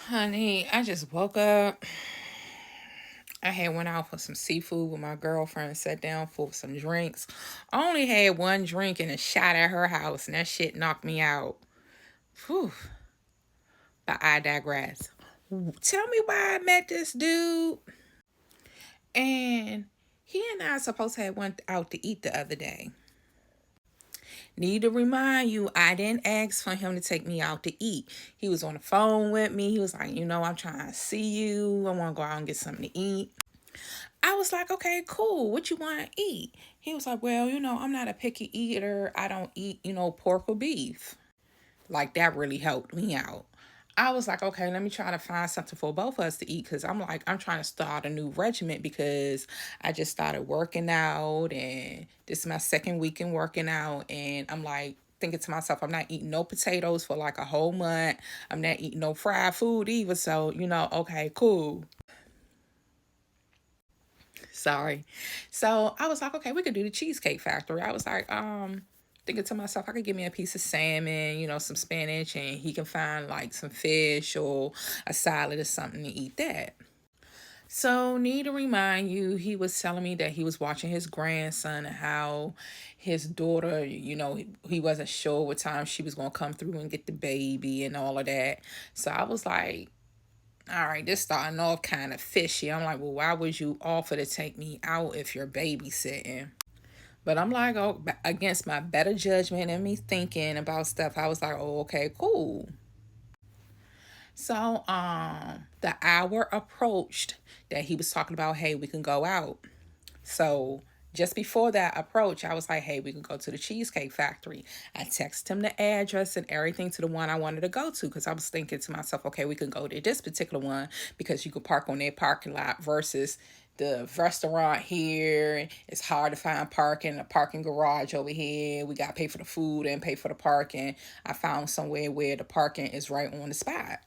Honey, I just woke up. I had went out for some seafood with my girlfriend, sat down for some drinks. I only had one drink and a shot at her house, and that shit knocked me out. Whew. But I digress. Tell me why I met this dude. And he and I supposed to have went out to eat the other day. Need to remind you, I didn't ask for him to take me out to eat. He was on the phone with me. He was like, I'm trying to see you. I want to go out and get something to eat. I was like, okay, cool. What you want to eat? He was like, well, I'm not a picky eater. I don't eat, pork or beef. Like, that really helped me out. I was like, okay, let me try to find something for both of us to eat because I'm trying to start a new regiment because I just started working out and this is my second week in working out. And I'm like, thinking to myself, I'm not eating no potatoes for like a whole month. I'm not eating no fried food either. So, okay, cool. Sorry. So I was like, okay, we could do the Cheesecake Factory. I was like, thinking to myself, I could give me a piece of salmon, some spinach, and he can find like some fish or a salad or something to eat that. So, need to remind you, he was telling me that he was watching his grandson and how his daughter, he wasn't sure what time she was going to come through and get the baby and all of that. So, I was like, all right, this starting off kind of fishy. I'm like, well, why would you offer to take me out if you're babysitting? But I'm like, oh, against my better judgment and me thinking about stuff, I was like, oh, okay, cool. So, the hour approached that he was talking about, hey, we can go out. So, just before that approach, I was like, hey, we can go to the Cheesecake Factory. I texted him the address and everything to the one I wanted to go to because I was thinking to myself, okay, we can go to this particular one because you could park on their parking lot versus the restaurant here. It's hard to find parking, a parking garage over here. We got to pay for the food and pay for the parking. I found somewhere where the parking is right on the spot.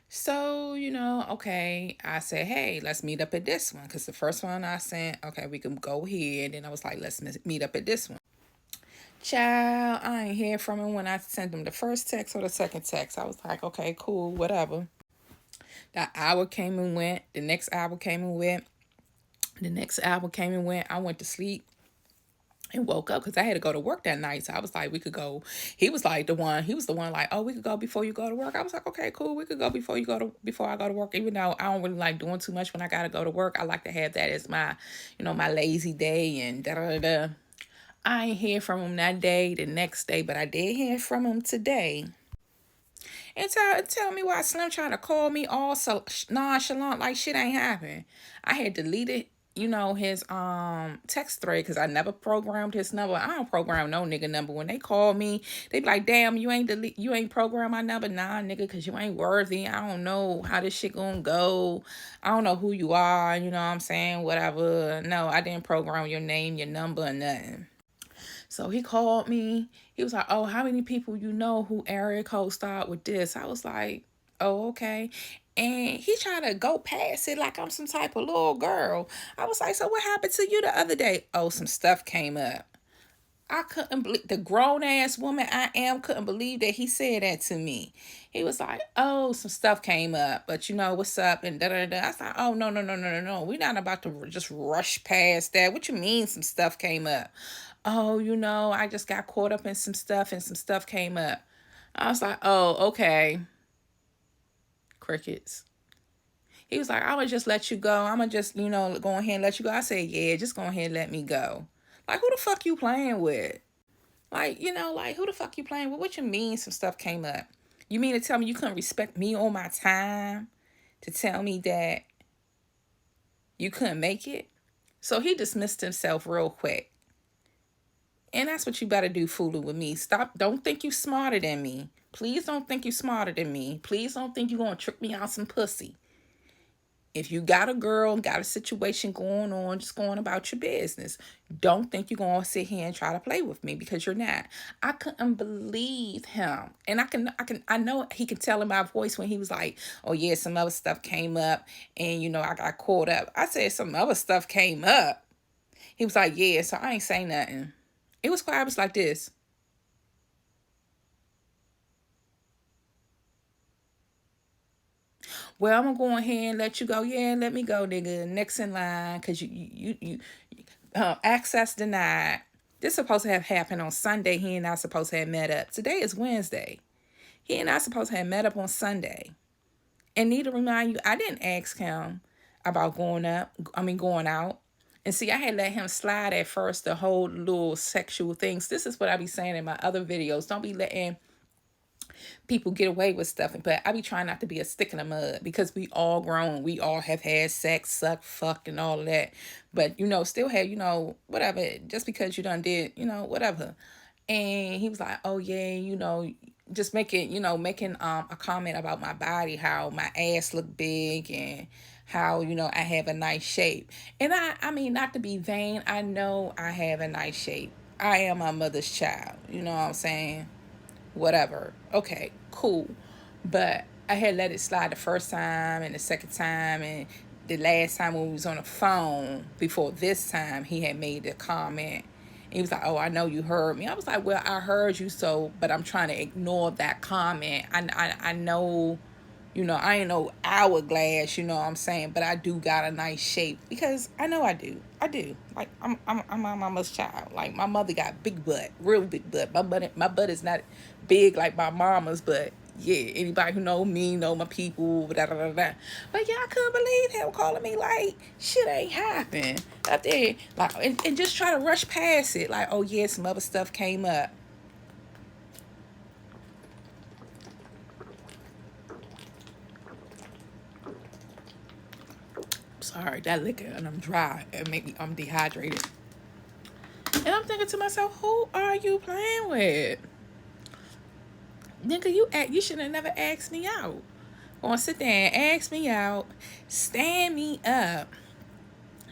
So, okay, I said, hey, let's meet up at this one. Because the first one I sent, okay, we can go here. And then I was like, let's meet up at this one. Child, I ain't hear from him when I sent him the first text or the second text. I was like, okay, cool, whatever. That hour came and went. The next hour came and went. The next hour came and went. I went to sleep and woke up because I had to go to work that night. So I was like, we could go. He was the one like, oh, we could go before you go to work. I was like, okay, cool. We could go before I go to work. Even though I don't really like doing too much when I got to go to work. I like to have that as my, my lazy day and da da da. I ain't hear from him that day, the next day, but I did hear from him today. And tell me why Slim trying to call me all so nonchalant like shit ain't happened. I had deleted, his text thread because I never programmed his number. I don't program no nigga number. When they call me, they be like, damn, you ain't program my number. Nah, nigga, because you ain't worthy. I don't know how this shit gonna go. I don't know who you are, you know what I'm saying? Whatever. No, I didn't program your name, your number, or nothing. So he called me. He was like, oh, how many people you know who area code start with this? I was like, oh, okay. And he tried to go past it like I'm some type of little girl. I was like, so what happened to you the other day? Oh, some stuff came up. I couldn't believe the grown ass woman I am couldn't believe that he said that to me. He was like, "Oh, some stuff came up, but you know what's up?" And da da da. I was like, "Oh no no no no no no. We're not about to just rush past that. What you mean some stuff came up? Oh, I just got caught up in some stuff and some stuff came up." I was like, "Oh, okay." Crickets. He was like, "I'm gonna just let you go. I'm gonna just go ahead and let you go." I said, "Yeah, just go ahead and let me go." Like, who the fuck you playing with? Like, like who the fuck you playing with? What you mean some stuff came up? You mean to tell me you couldn't respect me on my time to tell me that you couldn't make it? So he dismissed himself real quick. And that's what you better do fooling with me. Stop. Don't think you smarter than me. Please don't think you smarter than me. Please don't think you're going to trick me out some pussy. If you got a girl, got a situation going on, just going about your business. Don't think you're going to sit here and try to play with me because you're not. I couldn't believe him. And I know he can tell in my voice when he was like, oh yeah, some other stuff came up and I got caught up. I said some other stuff came up. He was like, yeah, so I ain't saying nothing. It was quiet. I was like this. Well, I'm gonna go ahead and let you go. Yeah, let me go, nigga. Next in line, cause access denied. This supposed to have happened on Sunday. He and I supposed to have met up. Today is Wednesday. He and I supposed to have met up on Sunday. And need to remind you, I didn't ask him about going out. And see, I had let him slide at first the whole little sexual things. This is what I be saying in my other videos. Don't be letting people get away with stuff. But I be trying not to be a stick in the mud because we all grown. We all have had sex, suck, fuck, and all of that. But, still have, whatever. Just because you done did, whatever. And he was like, oh, yeah, just making a comment about my body, how my ass look big and how, I have a nice shape. And I mean, not to be vain, I know I have a nice shape. I am my mother's child. You know what I'm saying? Whatever. Okay, cool. But I had let it slide the first time and the second time and the last time when we was on the phone before this time he had made the comment. And he was like, oh, I know you heard me. I was like, well, I heard you, but I'm trying to ignore that comment. I know, I ain't no hourglass, you know what I'm saying, but I do got a nice shape because I know I do. I do. Like I'm my mama's child. Like my mother got big butt, real big butt. My butt is not big like my mama's, but yeah, anybody who know me know my people. Da, da, da, da. But yeah, I couldn't believe him calling me like shit ain't happened up there, like and just try to rush past it. Like, oh yeah, some other stuff came up. Sorry, that liquor and I'm dry and maybe I'm dehydrated. And I'm thinking to myself, who are you playing with? Nigga, you should have never asked me out. Gonna sit there and ask me out, stand me up.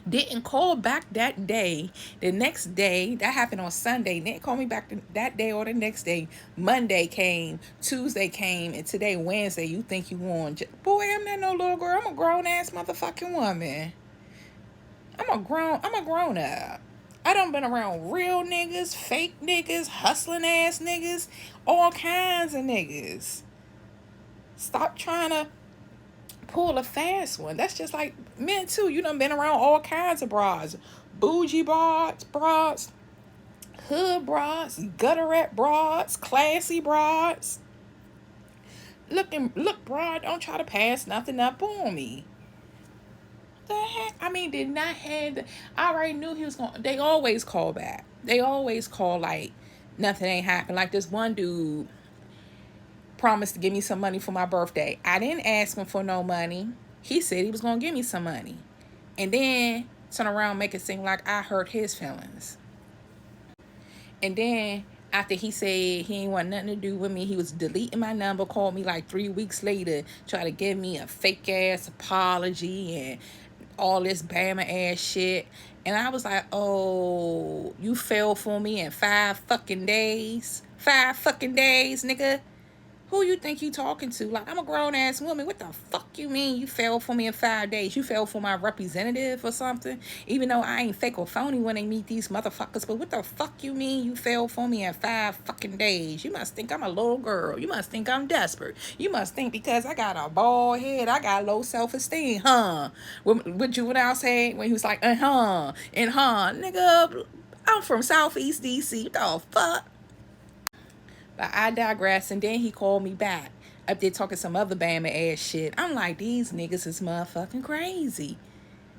Didn't call back that day. The next day, that happened on Sunday. Didn't call me back that day or the next day. Monday came, Tuesday came, and today Wednesday. You think you won? Boy, I'm not no little girl. I'm a grown ass motherfucking woman. I'm a grown up. I done been around real niggas, fake niggas, hustling ass niggas, all kinds of niggas. Stop trying to pull a fast one. That's just like men too. You done been around all kinds of bras. Bougie broads, hood broads, gutterette broads, classy broads. Look broad, don't try to pass nothing up on me. The heck? I mean, did not have the, I already knew he was going. They always call back. They always call like nothing ain't happened. Like this one dude promised to give me some money for my birthday. I didn't ask him for no money. He said he was gonna give me some money, and then turn around and make it seem like I hurt his feelings. And then after he said he ain't want nothing to do with me, he was deleting my number, called me like 3 weeks later, try to give me a fake ass apology and all this Bama ass shit. And I was like, oh, you fell for me in 5 fucking days? 5 fucking days, nigga? Who you think you talking to? Like, I'm a grown ass woman. What the fuck you mean you fell for me in 5 days? You fell for my representative or something? Even though I ain't fake or phony when they meet these motherfuckers. But what the fuck you mean you fell for me in 5 fucking days? You must think I'm a little girl. You must think I'm desperate. You must think because I got a bald head, I got low self-esteem, huh? What Juvenile said when he was like, and nigga, I'm from Southeast DC. What the fuck? But I digress. And then he called me back up there talking some other Bama ass shit. I'm like, these niggas is motherfucking crazy.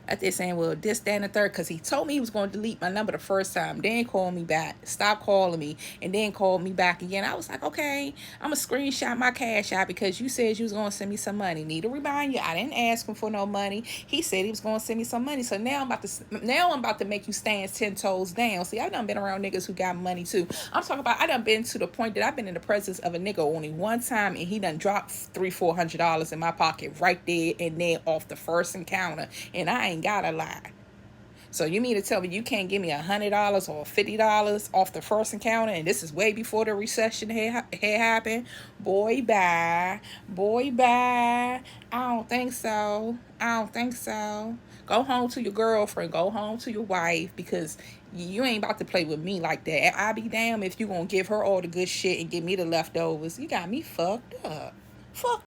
At there saying, well, this, that, and the third, because he told me he was going to delete my number the first time, then call me back, stop calling me, and then called me back again. I was like, okay, I'm going to screenshot my cash out because you said you was going to send me some money. Need to remind you, I didn't ask him for no money. He said he was going to send me some money. So now I'm about to make you stand 10 toes down. See, I done been around niggas who got money too. I'm talking about, I done been to the point that I've been in the presence of a nigga only one time, and he done dropped $300-400 in my pocket right there and then off the first encounter, and I ain't gotta lie. So you mean to tell me you can't give me $100 or $50 off the first encounter, and this is way before the recession had happened? Boy, bye. Boy, bye. I don't think so. I don't think so. Go home to your girlfriend. Go home to your wife, because you ain't about to play with me like that. I be damned if you gonna give her all the good shit and give me the leftovers. You got me fucked up. Fuck